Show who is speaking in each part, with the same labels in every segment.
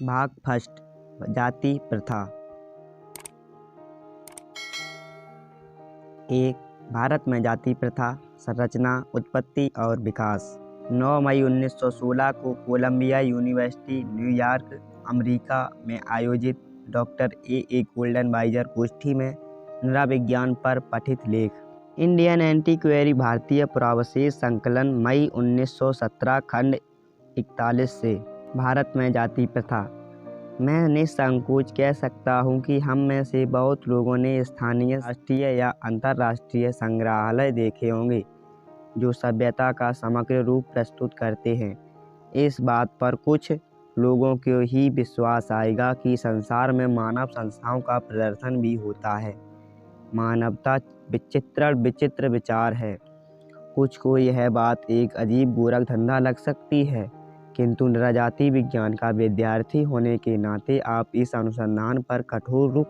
Speaker 1: भाग फर्स्ट, जाति प्रथा। 1. भारत में जाति प्रथा, संरचना, उत्पत्ति और विकास। 9 मई 1916 को कोलंबिया यूनिवर्सिटी, न्यूयॉर्क, अमेरिका में आयोजित डॉक्टर ए गोल्डनवाइजर गोष्ठी में नृविज्ञान पर पठित लेख। इंडियन एंटीक्वेरी, भारतीय पुरावशेष संकलन, मई 1917, खंड 41 से। भारत में जाति प्रथा। मैं निसंकोच कह सकता हूँ कि हम में से बहुत लोगों ने स्थानीय, राष्ट्रीय या अंतर्राष्ट्रीय संग्रहालय देखे होंगे जो सभ्यता का समग्र रूप प्रस्तुत करते हैं। इस बात पर कुछ लोगों को ही विश्वास आएगा कि संसार में मानव संस्थाओं का प्रदर्शन भी होता है। मानवता विचित्र विचार है। कुछ को यह बात एक अजीब गोरख धंधा लग सकती है, किंतु नृजाति विज्ञान का विद्यार्थी होने के नाते आप इस अनुसंधान पर कठोर रुख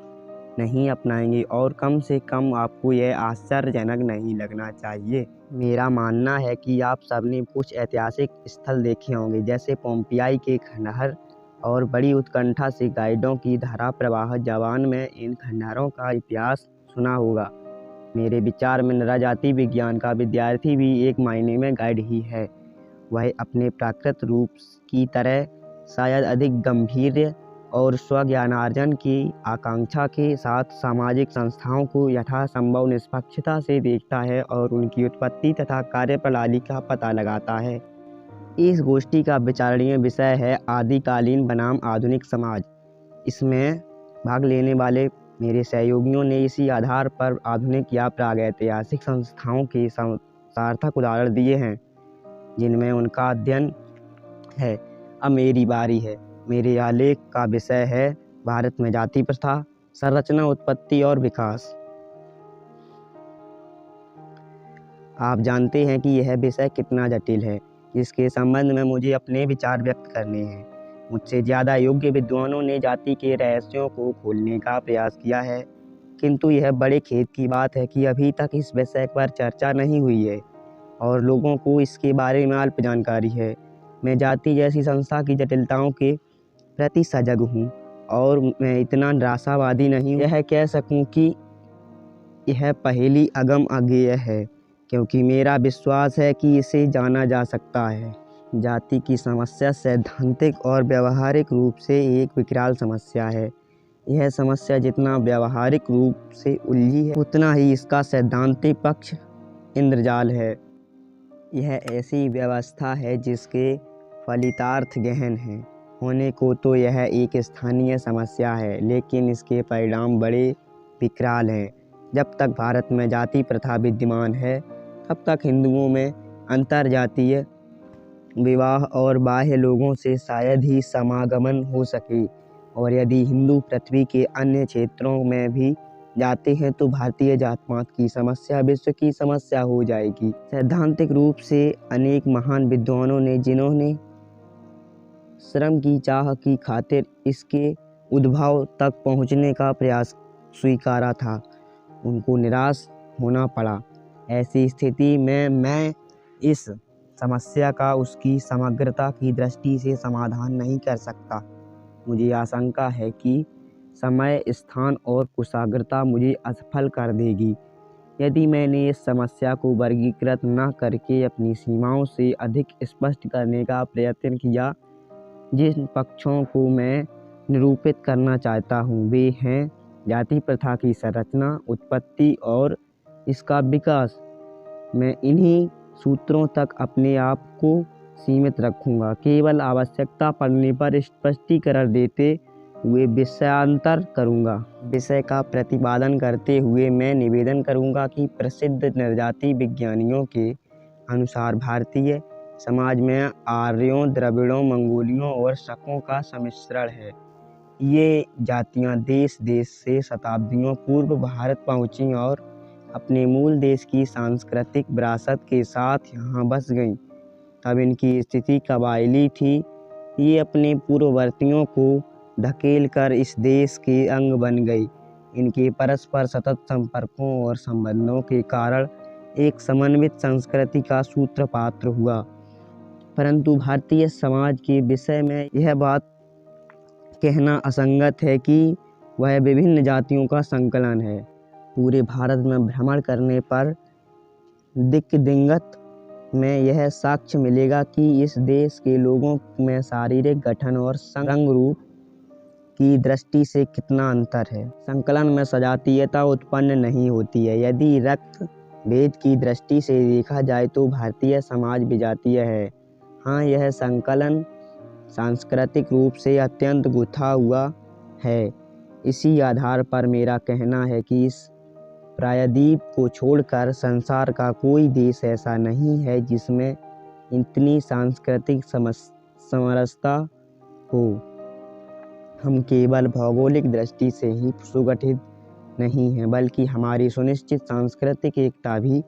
Speaker 1: नहीं अपनाएंगे और कम से कम आपको यह आश्चर्यजनक नहीं लगना चाहिए। मेरा मानना है कि आप सबने कुछ ऐतिहासिक स्थल देखे होंगे, जैसे पोम्पियाई के खंडहर, और बड़ी उत्कंठा से गाइडों की धारा प्रवाह जवान में इन खंडहरों का इतिहास सुना होगा। मेरे विचार में नृजाति विज्ञान का विद्यार्थी भी एक मायने में गाइड ही है। वह अपने प्राकृत रूप की तरह शायद अधिक गंभीर और स्वज्ञानार्जन की आकांक्षा के साथ सामाजिक संस्थाओं को यथासंभव निष्पक्षता से देखता है और उनकी उत्पत्ति तथा कार्यप्रणाली का पता लगाता है। इस गोष्ठी का विचारणीय विषय है आदिकालीन बनाम आधुनिक समाज। इसमें भाग लेने वाले मेरे सहयोगियों ने इसी आधार पर आधुनिक या प्रागैतिहासिक संस्थाओं के सार्थक उदाहरण दिए हैं जिनमें उनका अध्ययन है। अब मेरी बारी है। मेरे आलेख का विषय है भारत में जाति प्रथा, संरचना, उत्पत्ति और विकास। आप जानते हैं कि यह विषय कितना जटिल है। इसके संबंध में मुझे अपने विचार व्यक्त करने हैं। मुझसे ज़्यादा योग्य विद्वानों ने जाति के रहस्यों को खोलने का प्रयास किया है, किंतु यह बड़े खेद की बात है कि अभी तक इस विषय पर चर्चा नहीं हुई है और लोगों को इसके बारे में अल्प जानकारी है। मैं जाति जैसी संस्था की जटिलताओं के प्रति सजग हूँ और मैं इतना निराशावादी नहीं यह कह सकूँ कि यह पहेली अगम अज्ञेय है, क्योंकि मेरा विश्वास है कि इसे जाना जा सकता है। जाति की समस्या सैद्धांतिक और व्यावहारिक रूप से एक विकराल समस्या है। यह समस्या जितना व्यावहारिक रूप से उलझी है, उतना ही इसका सैद्धांतिक पक्ष इंद्रजाल है। यह ऐसी व्यवस्था है जिसके फलितार्थ गहन हैं। होने को तो यह एक स्थानीय समस्या है, लेकिन इसके परिणाम बड़े विकराल हैं। जब तक भारत में जाति प्रथा विद्यमान है, तब तक हिंदुओं में अंतर्जातीय विवाह और बाह्य लोगों से शायद ही समागमन हो सके, और यदि हिंदू पृथ्वी के अन्य क्षेत्रों में भी जाते हैं तो भारतीय जात-पात की समस्या विश्व की समस्या हो जाएगी। सैद्धांतिक रूप से अनेक महान विद्वानों ने, जिन्होंने श्रम की चाह की खातिर इसके उद्भव तक पहुंचने का प्रयास स्वीकारा था, उनको निराश होना पड़ा। ऐसी स्थिति में मैं इस समस्या का उसकी समग्रता की दृष्टि से समाधान नहीं कर सकता। मुझे आशंका है कि समय, स्थान और कुशाग्रता मुझे असफल कर देगी यदि मैंने इस समस्या को वर्गीकृत न करके अपनी सीमाओं से अधिक स्पष्ट करने का प्रयत्न किया। जिन पक्षों को मैं निरूपित करना चाहता हूँ वे हैं जाति प्रथा की संरचना, उत्पत्ति और इसका विकास। मैं इन्हीं सूत्रों तक अपने आप को सीमित रखूँगा। केवल आवश्यकता पड़ने पर स्पष्टीकरण देते हुए विषयांतर करूँगा। विषय का प्रतिपादन करते हुए मैं निवेदन करूँगा कि प्रसिद्ध नृजाति विज्ञानियों के अनुसार भारतीय समाज में आर्यों, द्रविड़ों, मंगोलियों और शकों का सम्मिश्रण है। ये जातियाँ देश देश से शताब्दियों पूर्व भारत पहुँची और अपने मूल देश की सांस्कृतिक विरासत के साथ यहाँ बस गईं। तब इनकी स्थिति कबायली थी। ये अपने पूर्ववर्तियों को धकेल कर इस देश के अंग बन गई। इनके परस्पर सतत संपर्कों और संबंधों के कारण एक समन्वित संस्कृति का सूत्रपात्र हुआ। परंतु भारतीय समाज के विषय में यह बात कहना असंगत है कि वह विभिन्न जातियों का संकलन है। पूरे भारत में भ्रमण करने पर दिक्-दिगंत में यह साक्ष्य मिलेगा कि इस देश के लोगों में शारीरिक गठन और रंग रूप की दृष्टि से कितना अंतर है। संकलन में सजातीयता उत्पन्न नहीं होती है। यदि रक्त भेद की दृष्टि से देखा जाए तो भारतीय समाज विजातीय है। हाँ, यह संकलन सांस्कृतिक रूप से अत्यंत गुथा हुआ है। इसी आधार पर मेरा कहना है कि इस प्रायद्वीप को छोड़कर संसार का कोई देश ऐसा नहीं है जिसमें इतनी सांस्कृतिक समरसता हो। हम केवल भौगोलिक दृष्टि से ही सुगठित नहीं हैं, बल्कि हमारी सुनिश्चित सांस्कृतिक एकता भी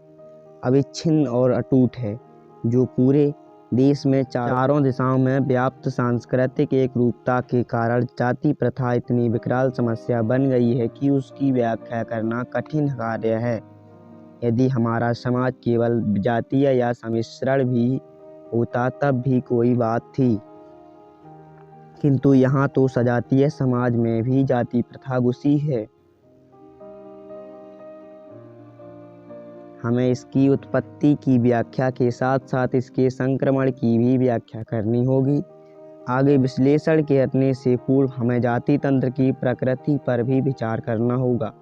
Speaker 1: अविच्छिन्न और अटूट है, जो पूरे देश में चारों दिशाओं में व्याप्त सांस्कृतिक एकरूपता के कारण जाति प्रथा इतनी विकराल समस्या बन गई है कि उसकी व्याख्या करना कठिन कार्य है। यदि हमारा समाज केवल जातीय या सम्मिश्रण भी होता तब भी कोई बात थी, किंतु यहाँ तो सजातीय समाज में भी जाति प्रथा घुसी है। हमें इसकी उत्पत्ति की व्याख्या के साथ साथ इसके संक्रमण की भी व्याख्या करनी होगी। आगे विश्लेषण करने से पूर्व हमें जाति तंत्र की प्रकृति पर भी विचार करना होगा।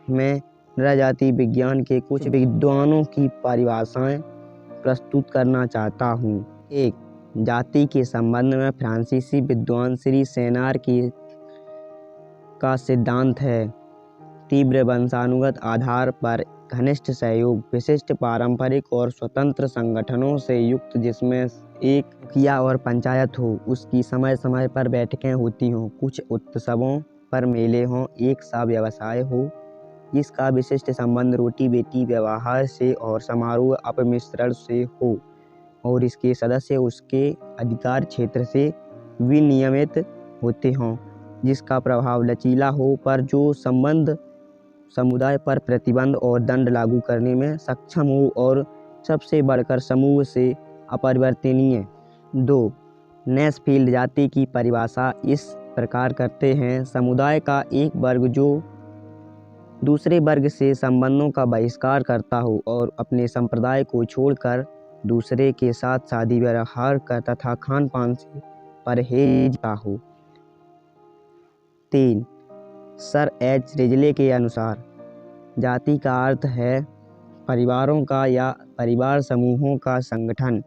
Speaker 1: मैं नृजाति विज्ञान के कुछ विद्वानों की परिभाषाएं प्रस्तुत करना चाहता हूँ। 1. जाति के संबंध में फ्रांसीसी विद्वान श्री सेनार का सिद्धांत है। तीव्र वंशानुगत आधार पर घनिष्ठ सहयोग, विशिष्ट पारंपरिक और स्वतंत्र संगठनों से युक्त, जिसमें एक मुखिया और पंचायत हो, उसकी समय समय पर बैठकें होती हों, कुछ उत्सवों पर मेले हों, एक सा व्यवसाय हो जिसका विशिष्ट संबंध रोटी बेटी व्यवहार से और समारोह अपमिश्रण से हो, और इसके सदस्य उसके अधिकार क्षेत्र से विनियमित होते हों, जिसका प्रभाव लचीला हो, पर जो संबंध समुदाय पर प्रतिबंध और दंड लागू करने में सक्षम हो, और सबसे बढ़कर समूह से अपरिवर्तनीय। 2. नैसफील्ड जाति की परिभाषा इस प्रकार करते हैं: समुदाय का एक वर्ग जो दूसरे वर्ग से संबंधों का बहिष्कार करता हो और अपने संप्रदाय को छोड़कर दूसरे के साथ शादी व्यवहार कर तथा खान पान से परहेजता हो। 3. सर एच रिजले के अनुसार जाति का अर्थ है परिवारों का या परिवार समूहों का संगठन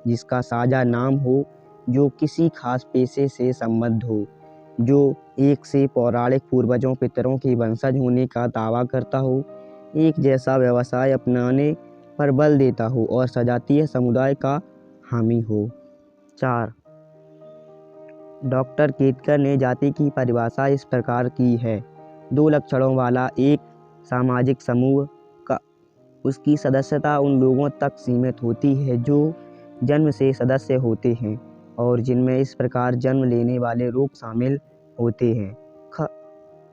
Speaker 1: जिसका साझा नाम हो, जो किसी खास पेशे से संबद्ध हो, जो एक से पौराणिक पूर्वजों पितरों के वंशज होने का दावा करता हो, एक जैसा व्यवसाय अपनाने पर बल देता हो और सजातीय समुदाय का हामी हो। 4. डॉक्टर केतकर ने जाति की परिभाषा इस प्रकार की है: 2 लक्षणों वाला एक सामाजिक समूह का उसकी सदस्यता उन लोगों तक सीमित होती है जो जन्म से सदस्य होते हैं और जिनमें इस प्रकार जन्म लेने वाले रोग शामिल होते हैं।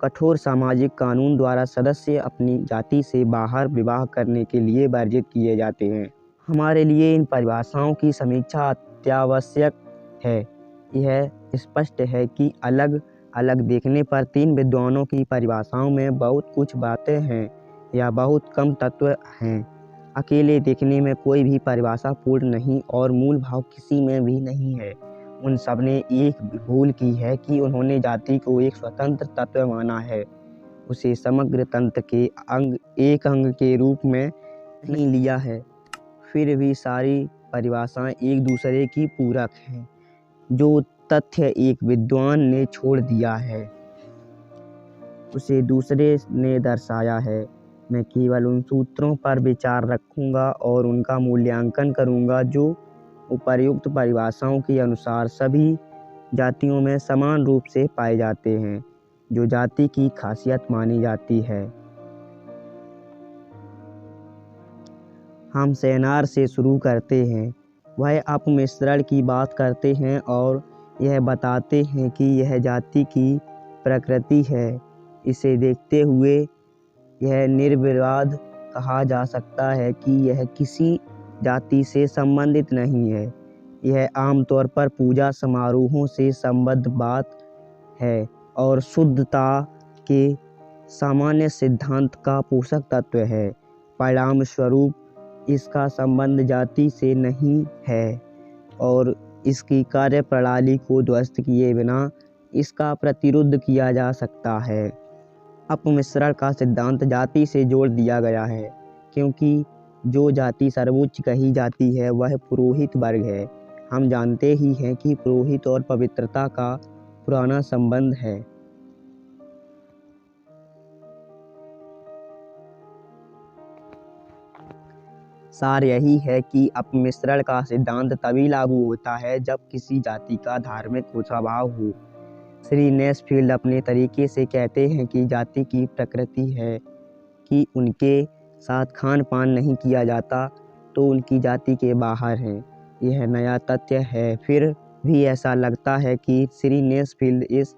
Speaker 1: कठोर सामाजिक कानून द्वारा सदस्य अपनी जाति से बाहर विवाह करने के लिए वर्जित किए जाते हैं। हमारे लिए इन परिभाषाओं की समीक्षा अत्यावश्यक है। यह स्पष्ट है कि अलग अलग देखने पर 3 विद्वानों की परिभाषाओं में बहुत कुछ बातें हैं या बहुत कम तत्व हैं। अकेले देखने में कोई भी परिभाषा पूर्ण नहीं और मूल भाव किसी में भी नहीं है। उन सब ने एक भूल की है कि उन्होंने जाति को एक स्वतंत्र तत्व माना है, उसे समग्र तंत्र के एक अंग के रूप में नहीं लिया है। फिर भी सारी परिभाषाएं एक दूसरे की पूरक हैं। जो तथ्य एक विद्वान ने छोड़ दिया है उसे दूसरे ने दर्शाया है। मैं केवल उन सूत्रों पर विचार रखूंगा और उनका मूल्यांकन करूंगा जो उपर्युक्त परिभाषाओं के अनुसार सभी जातियों में समान रूप से पाए जाते हैं, जो जाति की खासियत मानी जाती है। हम सेनार से शुरू करते हैं। वह अपमिश्रण की बात करते हैं और यह बताते हैं कि यह जाति की प्रकृति है। इसे देखते हुए यह निर्विवाद कहा जा सकता है कि यह किसी जाति से संबंधित नहीं है। यह आमतौर पर पूजा समारोहों से संबद्ध बात है और शुद्धता के सामान्य सिद्धांत का पोषक तत्व है। परिणाम स्वरूप इसका संबंध जाति से नहीं है और इसकी कार्यप्रणाली को ध्वस्त किए बिना इसका प्रतिरोध किया जा सकता है। अपमिश्रण का सिद्धांत जाति से जोड़ दिया गया है क्योंकि जो जाति सर्वोच्च कही जाती है वह पुरोहित वर्ग है। हम जानते ही हैं कि पुरोहित और पवित्रता का पुराना संबंध है। सार यही है कि अपमिश्रण का सिद्धांत तभी लागू होता है जब किसी जाति का धार्मिक स्वभाव हो। श्री नेस्फील्ड अपने तरीके से कहते हैं कि जाति की प्रकृति है कि उनके साथ खान पान नहीं किया जाता तो उनकी जाति के बाहर हैं। यह नया तथ्य है। फिर भी ऐसा लगता है कि श्री नेस्फील्ड इस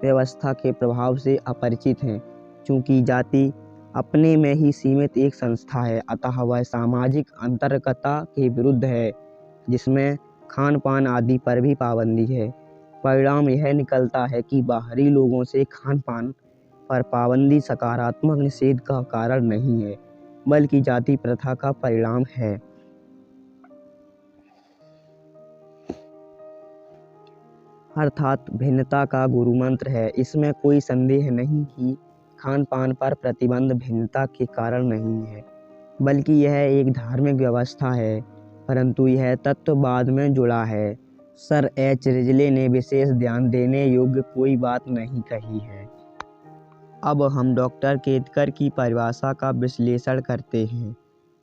Speaker 1: व्यवस्था के प्रभाव से अपरिचित हैं। चूँकि जाति अपने में ही सीमित एक संस्था है, अतः वह सामाजिक अंतरंगता के विरुद्ध है जिसमें खान पान आदि पर भी पाबंदी है। परिणाम यह निकलता है कि बाहरी लोगों से खान पान पर पाबंदी सकारात्मक निषेध का कारण नहीं है बल्कि जाति प्रथा का परिणाम है। अर्थात भिन्नता का गुरु मंत्र है। इसमें कोई संदेह नहीं कि खान पान पर प्रतिबंध भिन्नता के कारण नहीं है बल्कि यह एक धार्मिक व्यवस्था है, परंतु यह तत्व बाद में जुड़ा है। सर एच रिजले ने विशेष ध्यान देने योग्य कोई बात नहीं कही है। अब हम डॉक्टर केतकर की परिभाषा का विश्लेषण करते हैं।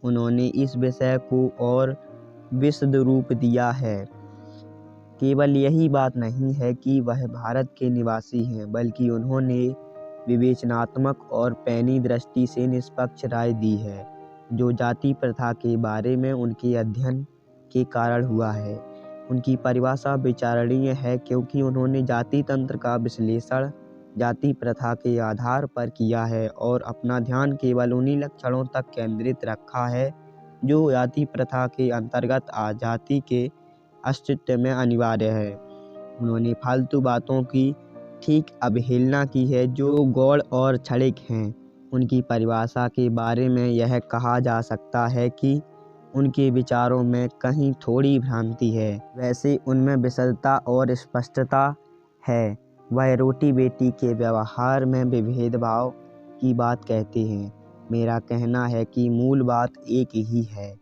Speaker 1: उन्होंने इस विषय को और विशद रूप दिया है। केवल यही बात नहीं है कि वह भारत के निवासी हैं, बल्कि उन्होंने विवेचनात्मक और पैनी दृष्टि से निष्पक्ष राय दी है जो जाति प्रथा के बारे में उनके अध्ययन के कारण हुआ है। उनकी परिभाषा विचारणीय है क्योंकि उन्होंने जाति तंत्र का विश्लेषण जाति प्रथा के आधार पर किया है और अपना ध्यान केवल उन्हीं लक्षणों तक केंद्रित रखा है जो जाति प्रथा के अंतर्गत जाति के अस्तित्व में अनिवार्य है। उन्होंने फालतू बातों की ठीक अवहेलना की है जो गौड़ और क्षणिक हैं। उनकी परिभाषा के बारे में यह कहा जा सकता है कि उनके विचारों में कहीं थोड़ी भ्रांति है, वैसे उनमें विशदता और स्पष्टता है। वह रोटी बेटी के व्यवहार में भेदभाव की बात कहते हैं। मेरा कहना है कि मूल बात एक ही है,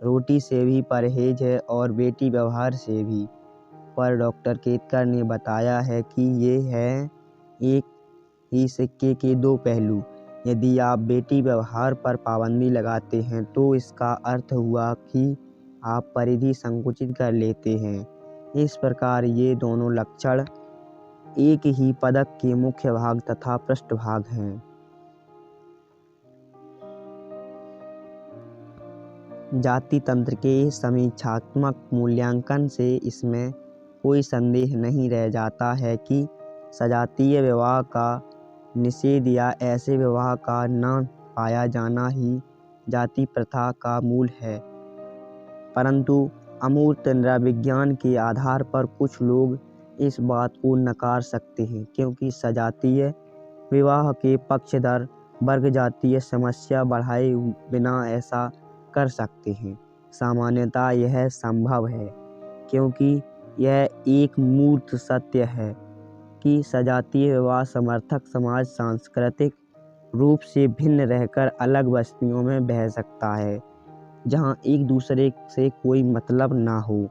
Speaker 1: रोटी से भी परहेज है और बेटी व्यवहार से भी। पर डॉक्टर केतकर ने बताया है कि ये है एक ही सिक्के के दो पहलू। यदि आप बेटी व्यवहार पर पाबंदी लगाते हैं तो इसका अर्थ हुआ कि आप परिधि संकुचित कर लेते हैं। इस प्रकार ये दोनों लक्षण एक ही पदक के मुख्य भाग तथा पृष्ठभाग हैं। जाति तंत्र के समीक्षात्मक मूल्यांकन से इसमें कोई संदेह नहीं रह जाता है कि सजातीय विवाह का निषेध या ऐसे विवाह का न पाया जाना ही जाति प्रथा का मूल है। परंतु अमूर्त नृविज्ञान के आधार पर कुछ लोग इस बात को नकार सकते हैं क्योंकि सजातीय विवाह के पक्षधर वर्ग जातीय समस्या बढ़ाए बिना ऐसा कर सकते हैं। सामान्यतः यह संभव है क्योंकि यह एक मूर्त सत्य है कि सजातीय विवाह समर्थक समाज सांस्कृतिक रूप से भिन्न रहकर अलग बस्तियों में बह सकता है जहां एक दूसरे से कोई मतलब ना हो।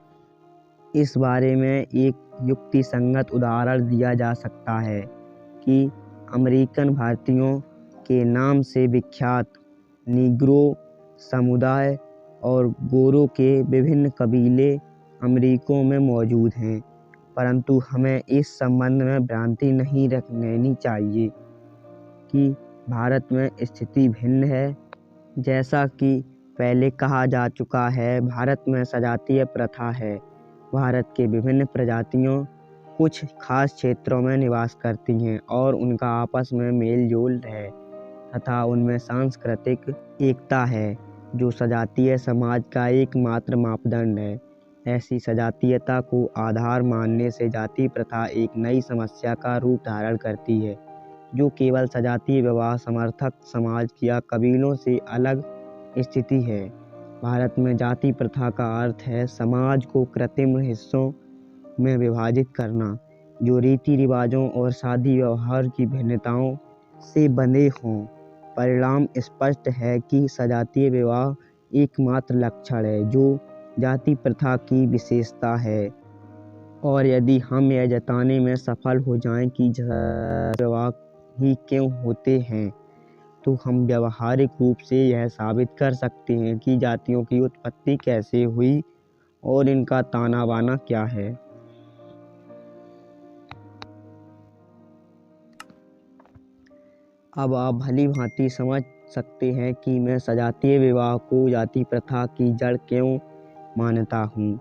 Speaker 1: इस बारे में एक युक्ति संगत उदाहरण दिया जा सकता है कि अमेरिकन भारतीयों के नाम से विख्यात नीग्रो समुदाय और गोरों के विभिन्न कबीले अमेरिका में मौजूद हैं, परंतु हमें इस संबंध में भ्रांति नहीं रखनी चाहिए कि भारत में स्थिति भिन्न है। जैसा कि पहले कहा जा चुका है, भारत में सजातीय प्रथा है। भारत के विभिन्न प्रजातियों कुछ खास क्षेत्रों में निवास करती हैं और उनका आपस में मेल जोल है तथा उनमें सांस्कृतिक एकता है जो सजातीय समाज का एकमात्र मापदंड है। ऐसी सजातीयता को आधार मानने से जाति प्रथा एक नई समस्या का रूप धारण करती है, जो केवल सजातीय विवाह समर्थक समाज या कबीलों से अलग स्थिति है। भारत में जाति प्रथा का अर्थ है समाज को कृत्रिम हिस्सों में विभाजित करना, जो रीति रिवाजों और शादी व्यवहार की भिन्नताओं से बंधे हों। परिणाम स्पष्ट है कि सजातीय विवाह एकमात्र लक्षण है जो जाति प्रथा की विशेषता है, और यदि हम यह जताने में सफल हो जाएं कि विवाह ही क्यों होते हैं, तो हम व्यावहारिक रूप से यह साबित कर सकते हैं कि जातियों की उत्पत्ति कैसे हुई और इनका ताना बाना क्या है। अब आप भली भांति समझ सकते हैं कि मैं सजातीय विवाह को जाति प्रथा की जड़ क्यों मानता हूँ।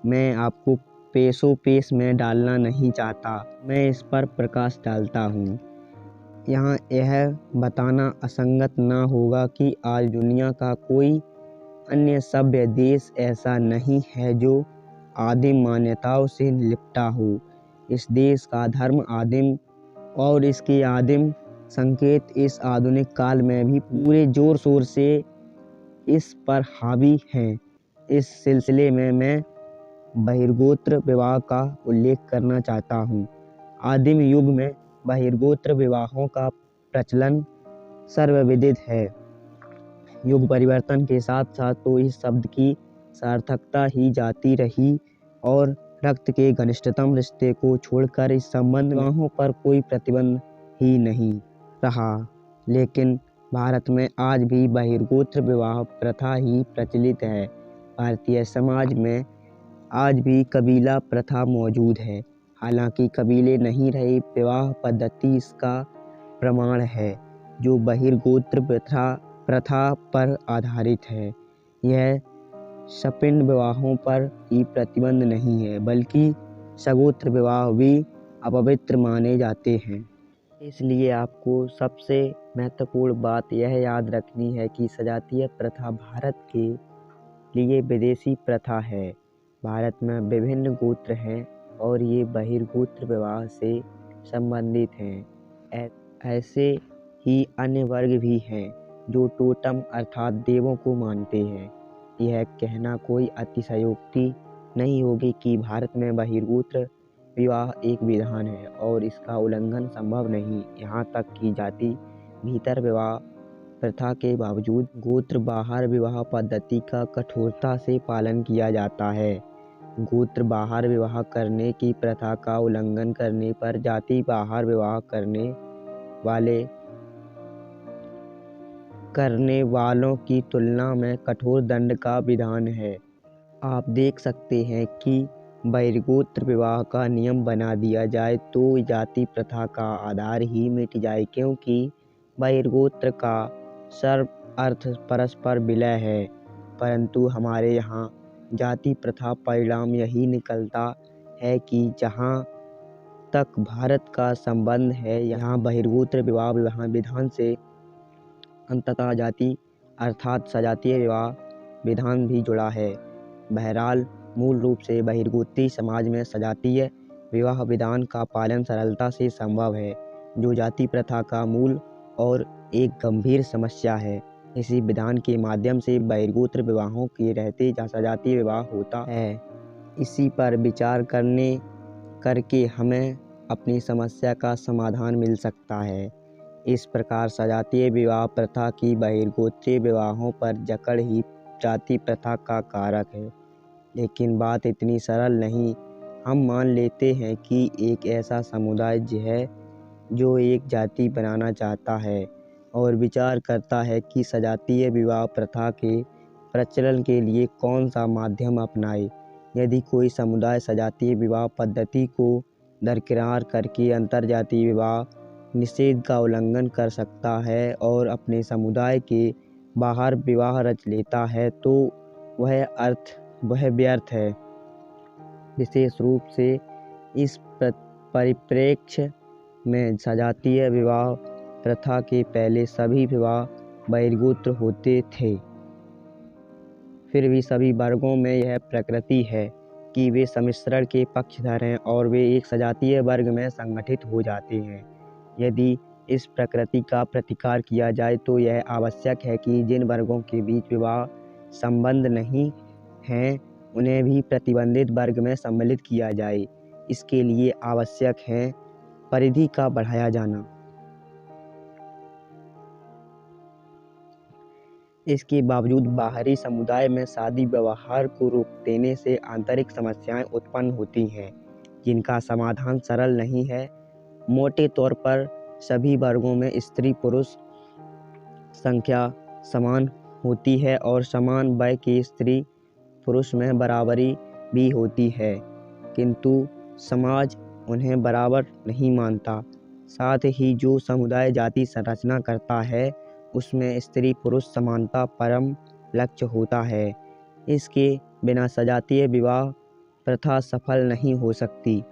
Speaker 1: मैं आपको पेशो पेश में डालना नहीं चाहता, मैं इस पर प्रकाश डालता हूँ। यहाँ यह बताना असंगत न होगा कि आज दुनिया का कोई अन्य सभ्य देश ऐसा नहीं है जो आदिम मान्यताओं से लिपटा हो। इस देश का धर्म आदिम और इसके आदिम संकेत इस आधुनिक काल में भी पूरे जोर शोर से इस पर हावी हैं। इस सिलसिले में मैं बहिर्गोत्र विवाह का उल्लेख करना चाहता हूँ। आदिम युग में बहिर्गोत्र विवाहों का प्रचलन सर्वविदित है। युग परिवर्तन के साथ साथ तो इस शब्द की सार्थकता ही जाती रही और रक्त के घनिष्ठतम रिश्ते को छोड़कर इस संबंध विवाहों पर कोई प्रतिबंध ही नहीं रहा। लेकिन भारत में आज भी बहिर्गोत्र विवाह प्रथा ही प्रचलित है। भारतीय समाज में आज भी कबीला प्रथा मौजूद है। हालांकि कबीले नहीं रहे, विवाह पद्धति इसका प्रमाण है, जो बहिर्गोत्र प्रथा पर आधारित है। यह सपिंड विवाहों पर ही प्रतिबंध नहीं है, बल्कि सगोत्र विवाह भी अपवित्र माने जाते हैं। इसलिए आपको सबसे महत्वपूर्ण बात यह याद रखनी है कि सजातीय प्रथा भारत के लिए विदेशी प्रथा है। भारत में विभिन्न गोत्र हैं और ये बहिर्गोत्र विवाह से संबंधित हैं। ऐसे ही अन्य वर्ग भी हैं जो टोटम अर्थात देवों को मानते हैं। यह कहना कोई अतिशयोक्ति नहीं होगी कि भारत में बहिर्गोत्र विवाह एक विधान है और इसका उल्लंघन संभव नहीं। यहाँ तक कि जाति भीतर विवाह प्रथा के बावजूद गोत्र बाहर विवाह पद्धति का कठोरता से पालन किया जाता है। गोत्र बाहर विवाह करने की प्रथा का उल्लंघन करने पर जाति बाहर विवाह करने वालों की तुलना में कठोर दंड का विधान है। आप देख सकते हैं कि बहिर्गोत्र विवाह का नियम बना दिया जाए तो जाति प्रथा का आधार ही मिट जाए, क्योंकि बहिर्गोत्र का सर्व अर्थ परस्पर विलय है। परंतु हमारे यहाँ जाति प्रथा परिणाम यही निकलता है कि जहाँ तक भारत का संबंध है, यहाँ बहिर्गोत्र विवाह विधान से अंततः जाति अर्थात सजातीय विवाह विधान भी जुड़ा है। बहरहाल मूल रूप से बहिर्गोत्री समाज में सजातीय विवाह विधान का पालन सरलता से संभव है, जो जाति प्रथा का मूल और एक गंभीर समस्या है। इसी विधान के माध्यम से बहिर्गोत्र विवाहों के रहते सजातीय विवाह होता है। इसी पर विचार करके हमें अपनी समस्या का समाधान मिल सकता है। इस प्रकार सजातीय विवाह प्रथा की बहिर्गोत्रीय विवाहों पर जकड़ ही जाति प्रथा का कारक है। लेकिन बात इतनी सरल नहीं। हम मान लेते हैं कि एक ऐसा समुदाय है जो एक जाति बनाना चाहता है और विचार करता है कि सजातीय विवाह प्रथा के प्रचलन के लिए कौन सा माध्यम अपनाए। यदि कोई समुदाय सजातीय विवाह पद्धति को दरकिनार करके अंतर्जातीय विवाह निषेध का उल्लंघन कर सकता है और अपने समुदाय के बाहर विवाह रच लेता है, तो वह व्यर्थ है। विशेष रूप से इस परिप्रेक्ष्य में सजातीय विवाह प्रथा के पहले सभी विवाह बहिर्गोत्र होते थे। फिर भी सभी वर्गों में यह प्रकृति है कि वे सम्मिश्रण के पक्षधर हैं और वे एक सजातीय वर्ग में संगठित हो जाते हैं। यदि इस प्रकृति का प्रतिकार किया जाए तो यह आवश्यक है कि जिन वर्गों के बीच विवाह संबंध नहीं हैं उन्हें भी प्रतिबंधित वर्ग में सम्मिलित किया जाए। इसके लिए आवश्यक है परिधि का बढ़ाया जाना। इसके बावजूद बाहरी समुदाय में शादी व्यवहार को रोक देने से आंतरिक समस्याएं उत्पन्न होती हैं जिनका समाधान सरल नहीं है। मोटे तौर पर सभी वर्गों में स्त्री पुरुष संख्या समान होती है और समान वय के स्त्री पुरुष में बराबरी भी होती है, किंतु समाज उन्हें बराबर नहीं मानता। साथ ही जो समुदाय जाति संरचना करता है उसमें स्त्री पुरुष समानता परम लक्ष्य होता है। इसके बिना सजातीय विवाह प्रथा सफल नहीं हो सकती।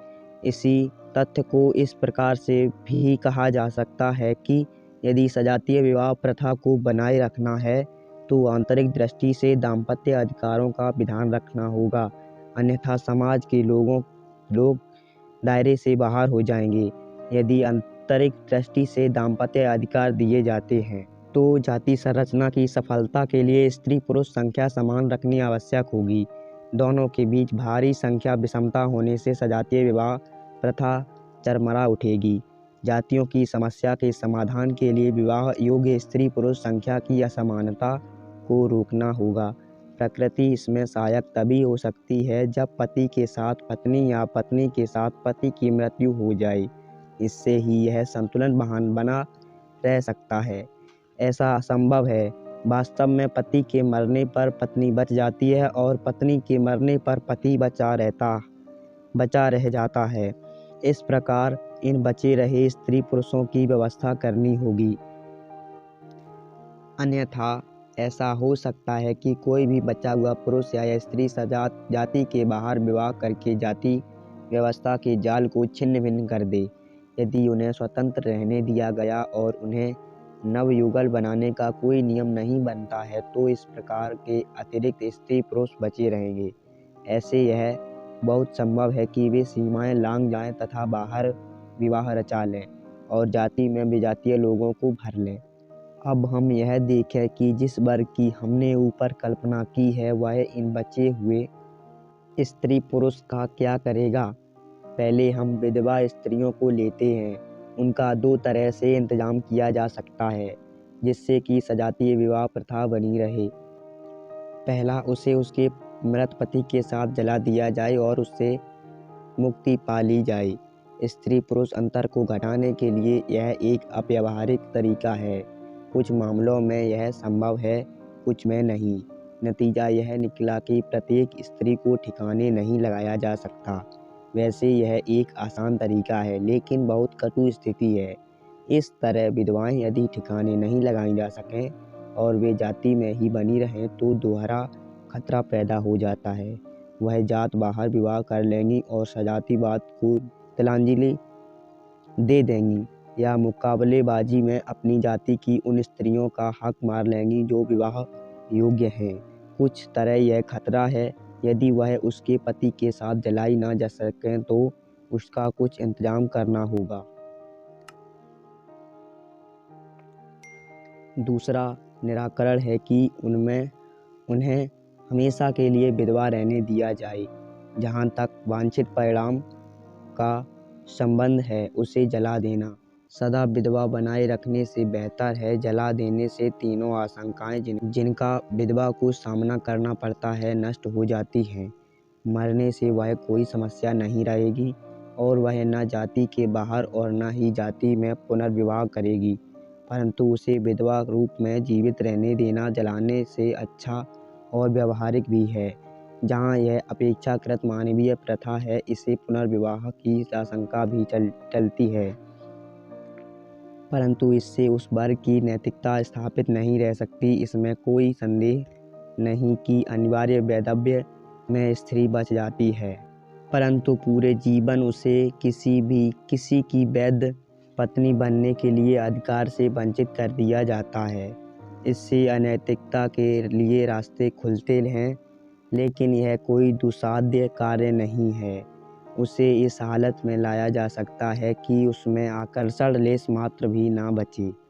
Speaker 1: इसी तथ्य को इस प्रकार से भी कहा जा सकता है कि यदि सजातीय विवाह प्रथा को बनाए रखना है तो आंतरिक दृष्टि से दाम्पत्य अधिकारों का विधान रखना होगा, अन्यथा समाज के लोग दायरे से बाहर हो जाएंगे। यदि आंतरिक दृष्टि से दाम्पत्य अधिकार दिए जाते हैं तो जाति संरचना की सफलता के लिए स्त्री पुरुष संख्या समान रखनी आवश्यक होगी। दोनों के बीच भारी संख्या विषमता होने से सजातीय विवाह प्रथा चरमरा उठेगी। जातियों की समस्या के समाधान के लिए विवाह योग्य स्त्री पुरुष संख्या की असमानता को रोकना होगा। प्रकृति इसमें सहायक तभी हो सकती है जब पति के साथ पत्नी या पत्नी के साथ पति की मृत्यु हो जाए। इससे ही यह संतुलन बना रह सकता है। ऐसा असंभव है। वास्तव में पति के मरने पर पत्नी बच जाती है और पत्नी के मरने पर पति बचा रह जाता है। इस प्रकार इन बचे रहे स्त्री पुरुषों की व्यवस्था करनी होगी। अन्यथा ऐसा हो सकता है कि कोई भी बचा हुआ पुरुष या स्त्री जाति के बाहर विवाह करके जाति व्यवस्था के जाल को छिन्न भिन्न कर दे। यदि उन्हें स्वतंत्र रहने दिया गया और उन्हें नवयुगल बनाने का कोई नियम नहीं बनता है तो इस प्रकार के अतिरिक्त स्त्री पुरुष बचे रहेंगे। ऐसे यह बहुत संभव है कि वे सीमाएं लांघ जाएं तथा बाहर विवाह रचा लें और जाति में विजातीय लोगों को भर लें। अब हम यह देखें कि जिस वर्ग की हमने ऊपर कल्पना की है वह इन बचे हुए स्त्री पुरुष का क्या करेगा। पहले हम विधवा स्त्रियों को लेते हैं। उनका दो तरह से इंतजाम किया जा सकता है जिससे कि सजातीय विवाह प्रथा बनी रहे। पहला, उसे उसके मृत पति के साथ जला दिया जाए और उससे मुक्ति पा ली जाए। स्त्री पुरुष अंतर को घटाने के लिए यह एक अव्यावहारिक तरीका है। कुछ मामलों में यह संभव है, कुछ में नहीं। नतीजा यह निकला कि प्रत्येक स्त्री को ठिकाने नहीं लगाया जा सकता। वैसे यह एक आसान तरीका है लेकिन बहुत कटु स्थिति है। इस तरह विधवाएं यदि ठिकाने नहीं लगाई जा सकें और वे जाति में ही बनी रहें तो दोहरा खतरा पैदा हो जाता है। वह जात बाहर विवाह कर लेंगी और सजातीवाद को तिलांजलि दे देंगी या मुकाबलेबाजी में अपनी जाति की उन स्त्रियों का हक मार लेंगी जो विवाह योग्य हैं। कुछ तरह यह खतरा है। यदि वह उसके पति के साथ जलाई ना जा सकें तो उसका कुछ इंतजाम करना होगा। दूसरा निराकरण है कि उन्हें हमेशा के लिए विधवा रहने दिया जाए। जहाँ तक वांछित परिणाम का संबंध है उसे जला देना सदा विधवा बनाए रखने से बेहतर है। जला देने से तीनों आशंकाएं जिनका विधवा को सामना करना पड़ता है नष्ट हो जाती हैं। मरने से वह कोई समस्या नहीं रहेगी और वह न जाति के बाहर और न ही जाति में पुनर्विवाह करेगी, परंतु उसे विधवा रूप में जीवित रहने देना जलाने से अच्छा और व्यवहारिक भी है। जहाँ यह अपेक्षाकृत मानवीय प्रथा है, इसे पुनर्विवाह की आशंका भी टलती है, परंतु इससे उस वर्ग की नैतिकता स्थापित नहीं रह सकती। इसमें कोई संदेह नहीं कि अनिवार्य वैधव्य में स्त्री बच जाती है, परंतु पूरे जीवन उसे किसी की वैध पत्नी बनने के लिए अधिकार से वंचित कर दिया जाता है। इससे अनैतिकता के लिए रास्ते खुलते हैं, लेकिन यह कोई दुस्साध्य कार्य नहीं है। उसे इस हालत में लाया जा सकता है कि उसमें आकर्षण लेश मात्र भी ना बचे।